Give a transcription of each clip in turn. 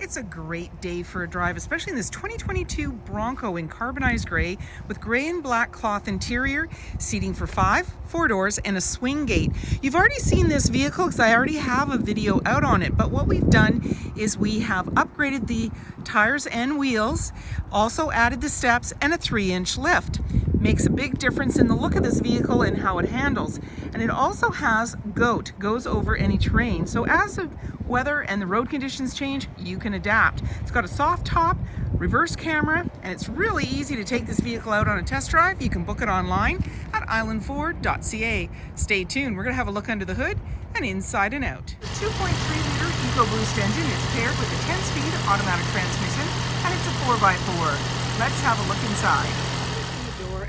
It's a great day for a drive, especially in this 2022 Bronco in carbonized gray with gray and black cloth interior, seating for 5, 4 doors, and a swing gate. You've already seen this vehicle because I already have a video out on it, but what we've done is we have upgraded the tires and wheels, also added the steps and a 3-inch lift. Makes a big difference in the look of this vehicle and how it handles. And it also has goes over any terrain. So as the weather and the road conditions change, you can adapt. It's got a soft top, reverse camera, and it's really easy to take this vehicle out on a test drive. You can book it online at islandford.ca. Stay tuned. We're going to have a look under the hood and inside and out. The 2.3-liter EcoBoost engine is paired with a 10-speed automatic transmission, and it's a 4x4. Let's have a look inside.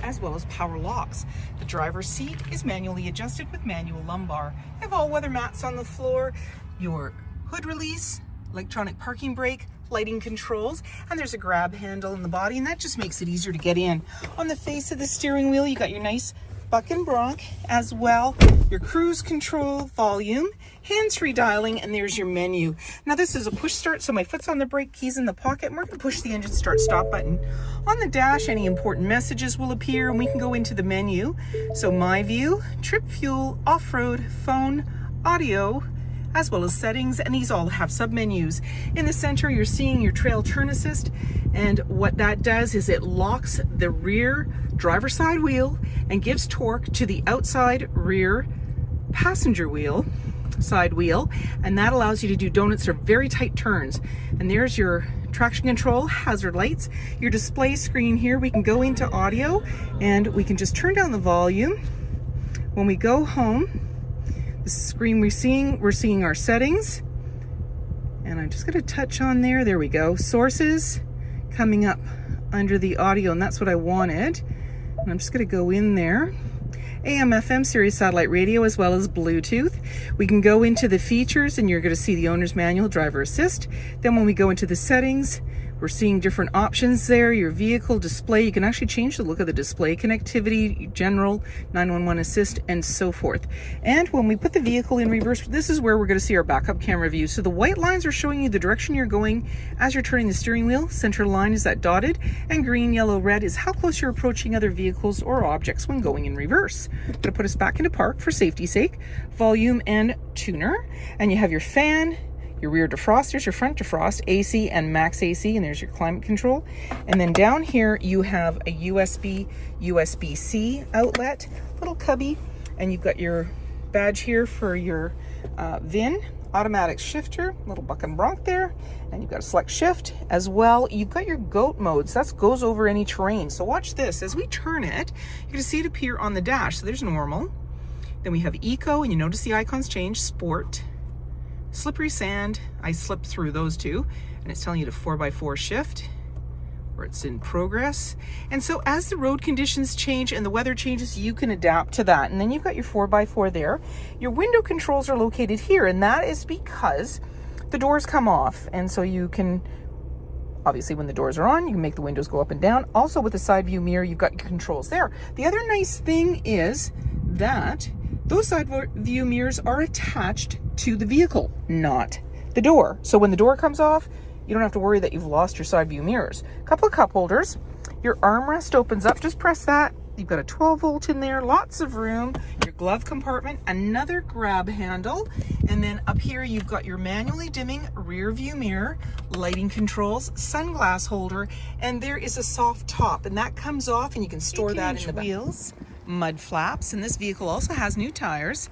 As well as power locks. The driver's seat is manually adjusted with manual lumbar. You have all-weather mats on the floor, your hood release, electronic parking brake, lighting controls, and there's a grab handle in the body, and that just makes it easier to get in. On the face of the steering wheel, you got your nice buck and bronc, as well your cruise control, volume, hands-free dialing, and there's your menu. Now this is a push start, so my foot's on the brake, keys in the pocket, and we're going to push the engine start stop button. On the dash, any important messages will appear, and we can go into the menu. So my view, trip fuel, off-road, phone, audio, as well as settings, and these all have sub-menus. In the center, you're seeing your trail turn assist, and what that does is it locks the rear driver's side wheel and gives torque to the outside rear passenger wheel, side wheel, and that allows you to do donuts or very tight turns. And there's your traction control, hazard lights, your display screen here. We can go into audio and we can just turn down the volume. When we go home, the screen we're seeing our settings, and I'm just going to touch on there we go, sources coming up under the audio, and that's what I wanted. And I'm just going to go in there, AM FM Sirius satellite radio, as well as Bluetooth. We can go into the features and you're going to see the owner's manual, driver assist. Then when we go into the settings, we're seeing different options there. Your vehicle display, you can actually change the look of the display, connectivity, general, 911 assist, and so forth. And when we put the vehicle in reverse, this is where we're going to see our backup camera view. So the white lines are showing you the direction you're going as you're turning the steering wheel. Center line is that dotted, and green, yellow, red is how close you're approaching other vehicles or objects when going in reverse. Going to put us back into park for safety's sake. Volume and tuner, and you have your fan, your rear defrosters, your front defrost, AC and max AC, and there's your climate control. And then down here you have a USB-C outlet, little cubby, and you've got your badge here for your VIN, automatic shifter, little buck and bronc there, and you've got a select shift as well. You've got your goat modes, that goes over any terrain. So watch this, as we turn it, you're gonna see it appear on the dash. So there's normal, then we have eco, and you notice the icons change, sport, slippery sand. I slipped through those two, and it's telling you to 4x4 shift, or it's in progress. And so as the road conditions change and the weather changes, you can adapt to that. And then you've got your 4x4 there. Your window controls are located here, and that is because the doors come off. And so you can, obviously when the doors are on, you can make the windows go up and down. Also with the side view mirror, you've got your controls there. The other nice thing is that those side view mirrors are attached to the vehicle, not the door. So when the door comes off, you don't have to worry that you've lost your side view mirrors. A couple of cup holders. Your armrest opens up, just press that. You've got a 12 volt in there, lots of room. Your glove compartment, another grab handle. And then up here, you've got your manually dimming rear view mirror, lighting controls, sunglass holder, and there is a soft top, and that comes off and you can store that in the wheels. Mud flaps, and this vehicle also has new tires.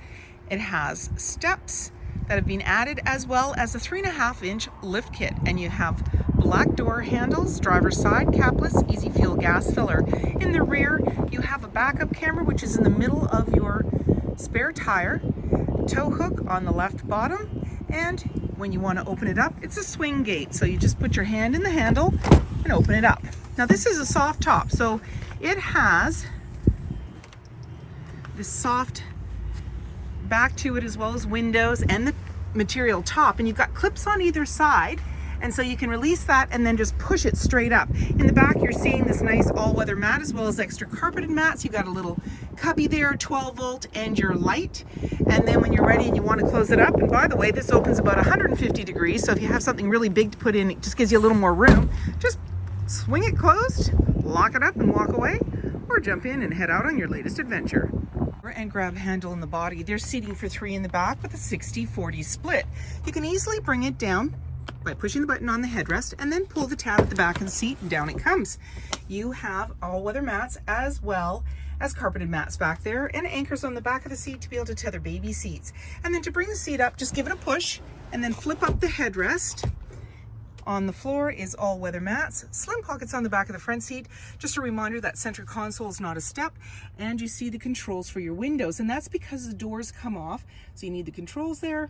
It has steps that have been added, as well as a 3.5-inch lift kit, and you have black door handles, driver's side capless, easy fuel gas filler. In the rear, you have a backup camera, which is in the middle of your spare tire, tow hook on the left bottom, and when you want to open it up, it's a swing gate, so you just put your hand in the handle and open it up. Now this is a soft top, so it has this soft back to it, as well as windows and the material top, and you've got clips on either side, And so you can release that and then just push it straight up. In the back, you're seeing this nice all-weather mat as well as extra carpeted mats. You've got a little cubby there, 12 volt, and your light. And then when you're ready and you want to close it up, and by the way, this opens about 150 degrees, so if you have something really big to put in, it just gives you a little more room. Just swing it closed, lock it up and walk away, or jump in and head out on your latest adventure. And grab handle in the body. There's seating for 3 in the back with a 60-40 split. You can easily bring it down by pushing the button on the headrest and then pull the tab at the back of the seat and down it comes. You have all-weather mats as well as carpeted mats back there and anchors on the back of the seat to be able to tether baby seats. And then to bring the seat up, just give it a push and then flip up the headrest. On the floor is all-weather mats, slim pockets on the back of the front seat. Just a reminder that center console is not a step, and you see the controls for your windows, and that's because the doors come off. So you need the controls there,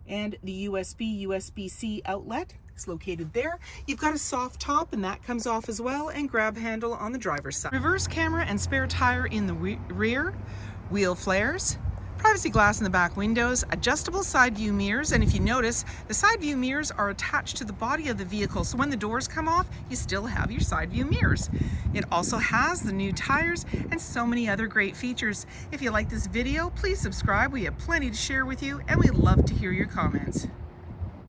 and the USB-C outlet is located there. You've got a soft top, and that comes off as well, and grab handle on the driver's side. Reverse camera and spare tire in the rear, wheel flares, privacy glass in the back windows, adjustable side view mirrors, and if you notice, the side view mirrors are attached to the body of the vehicle, so when the doors come off, you still have your side view mirrors. It also has the new tires and so many other great features. If you like this video, please subscribe. We have plenty to share with you, and we'd love to hear your comments.